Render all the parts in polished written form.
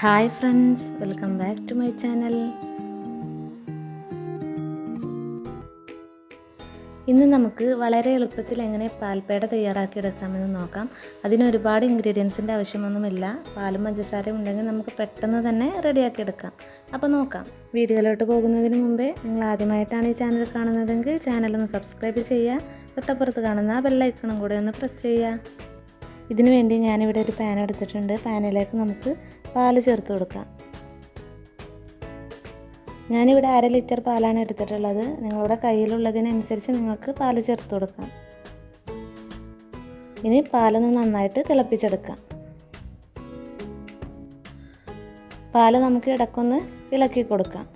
Hi friends, welcome back to my channel. ഇന്ന് നമുക്ക് വളരെ എളുപ്പത്തിൽ എങ്ങനെ പാൽപ്പേട തയ്യാറാക്കിയെടുക്കാമെന്ന് നോക്കാം. അതിന് ഒരുപാട് ഇൻഗ്രീഡിയൻസിൻ്റെ ആവശ്യമൊന്നുമില്ല. പാലും പഞ്ചസാരയും ഉണ്ടെങ്കിൽ നമുക്ക് പെട്ടെന്ന് തന്നെ റെഡിയാക്കിയെടുക്കാം. അപ്പോൾ നോക്കാം. വീഡിയോയിലോട്ട് പോകുന്നതിന് മുമ്പേ നിങ്ങൾ ആദ്യമായിട്ടാണ് ഈ ചാനൽ കാണുന്നതെങ്കിൽ ചാനലൊന്ന് സബ്സ്ക്രൈബ് ചെയ്യുക. തൊട്ടപ്പുറത്ത് കാണുന്ന ബെല്ലൈക്കണും കൂടെ ഒന്ന് പ്രസ് ചെയ്യുക. ഇതിനു വേണ്ടി ഞാനിവിടെ ഒരു പാൻ എടുത്തിട്ടുണ്ട്. പാനിലേക്ക് നമുക്ക് പാൽ ചേർത്ത് കൊടുക്കാം. ഞാനിവിടെ 1/2 ലിറ്റർ പാലാണ് എടുത്തിട്ടുള്ളത്. നിങ്ങളുടെ കയ്യിലുള്ളതിനനുസരിച്ച് നിങ്ങൾക്ക് പാൽ ചേർത്ത് കൊടുക്കാം. ഇനി പാലൊന്ന് നന്നായിട്ട് തിളപ്പിച്ചെടുക്കാം. പാൽ നമുക്ക് ഇടയ്ക്കൊന്ന് ഇളക്കി കൊടുക്കാം.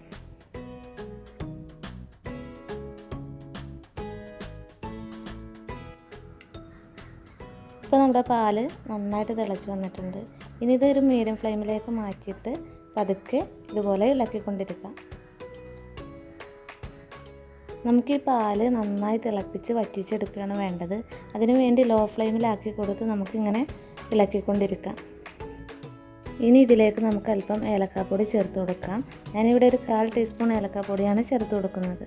ഇപ്പോൾ നമ്മുടെ പാല് നന്നായിട്ട് തിളച്ച് വന്നിട്ടുണ്ട്. ഇനി ഇതൊരു മീഡിയം ഫ്ലെയിമിലേക്ക് മാറ്റിയിട്ട് പതുക്കെ ഇതുപോലെ ഇളക്കിക്കൊണ്ടിരിക്കാം. നമുക്ക് ഈ പാല് നന്നായി തിളപ്പിച്ച് വറ്റിച്ചെടുക്കുകയാണ് വേണ്ടത്. അതിനു വേണ്ടി ലോ ഫ്ലെയിമിലാക്കി കൊടുത്ത് നമുക്കിങ്ങനെ ഇളക്കിക്കൊണ്ടിരിക്കാം. ഇനി ഇതിലേക്ക് നമുക്ക് അല്പം ഏലക്കാപ്പൊടി ചേർത്ത് കൊടുക്കാം. ഞാനിവിടെ ഒരു 1/4 ടീസ്പൂൺ ഏലക്കാപ്പൊടിയാണ് ചേർത്ത് കൊടുക്കുന്നത്.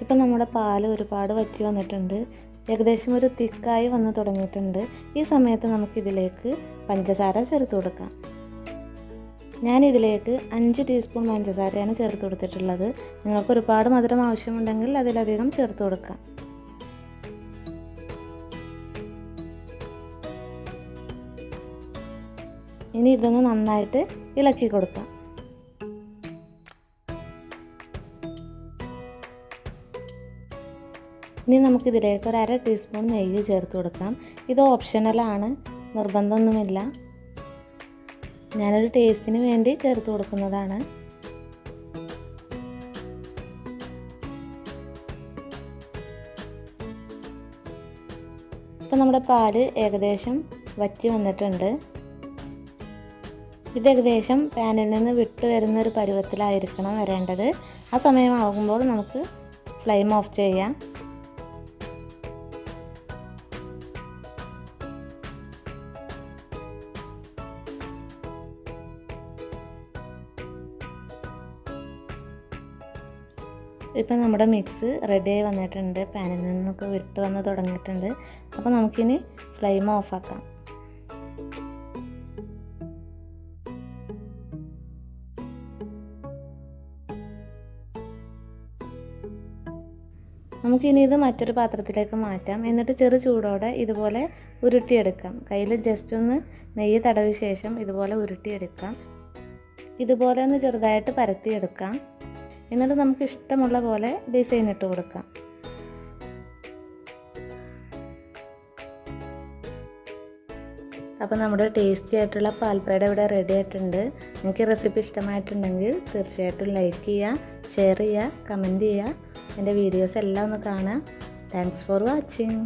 ഇപ്പം നമ്മുടെ പാൽ ഒരുപാട് വറ്റി വന്നിട്ടുണ്ട്. ഏകദേശം ഒരു തിക്കായി വന്ന് തുടങ്ങിയിട്ടുണ്ട്. ഈ സമയത്ത് നമുക്കിതിലേക്ക് പഞ്ചസാര ചേർത്ത് കൊടുക്കാം. ഞാനിതിലേക്ക് 5 ടീസ്പൂൺ പഞ്ചസാരയാണ് ചേർത്ത് കൊടുത്തിട്ടുള്ളത്. നിങ്ങൾക്ക് ഒരുപാട് മധുരം ആവശ്യമുണ്ടെങ്കിൽ അതിലധികം ചേർത്ത് കൊടുക്കാം. ഇനി ഇതൊന്ന് നന്നായിട്ട് ഇളക്കി കൊടുക്കാം. ഇനി നമുക്കിതിലേക്ക് ഒരു 1/2 ടീസ്പൂൺ നെയ്യ് ചേർത്ത് കൊടുക്കാം. ഇത് ഓപ്ഷണലാണ്, നിർബന്ധമൊന്നുമില്ല. ഞാനൊരു ടേസ്റ്റിന് വേണ്ടി ചേർത്ത് കൊടുക്കുന്നതാണ്. ഇപ്പം നമ്മുടെ പാല് ഏകദേശം വറ്റി വന്നിട്ടുണ്ട്. ഇത് ഏകദേശം പാനിൽ നിന്ന് വിട്ട് വരുന്നൊരു പരുവത്തിലായിരിക്കണം വരേണ്ടത്. ആ സമയമാകുമ്പോൾ നമുക്ക് ഫ്ലെയിം ഓഫ് ചെയ്യാം. ഇപ്പം നമ്മുടെ മിക്സ് റെഡിയായി വന്നിട്ടുണ്ട്. പാനിൽ നിന്നൊക്കെ വിട്ട് വന്ന് തുടങ്ങിയിട്ടുണ്ട്. അപ്പോൾ നമുക്കിനി ഫ്ലെയിം ഓഫാക്കാം. നമുക്കിനി ഇത് മറ്റൊരു പാത്രത്തിലേക്ക് മാറ്റാം. എന്നിട്ട് ചെറു ചൂടോടെ ഇതുപോലെ ഉരുട്ടിയെടുക്കാം. കയ്യിൽ ജസ്റ്റ് ഒന്ന് നെയ്യ് തടവിയ ശേഷം ഇതുപോലെ ഉരുട്ടിയെടുക്കാം. ഇതുപോലെ ഒന്ന് ചെറുതായിട്ട് പരത്തിയെടുക്കാം. എന്നിട്ട് നമുക്ക് ഇഷ്ടമുള്ള പോലെ ഡിസൈൻ ഇട്ട് കൊടുക്കാം. അപ്പോൾ നമ്മുടെ ടേസ്റ്റി ആയിട്ടുള്ള പാൽപ്പേട ഇവിടെ റെഡി ആയിട്ടുണ്ട്. നിങ്ങൾക്ക് റെസിപ്പി ഇഷ്ടമായിട്ടുണ്ടെങ്കിൽ തീർച്ചയായിട്ടും ലൈക്ക് ചെയ്യുക, ഷെയർ ചെയ്യുക, കമൻറ്റ് ചെയ്യുക. എൻ്റെ വീഡിയോസ് എല്ലാം ഒന്ന് കാണുക. Thanks for watching.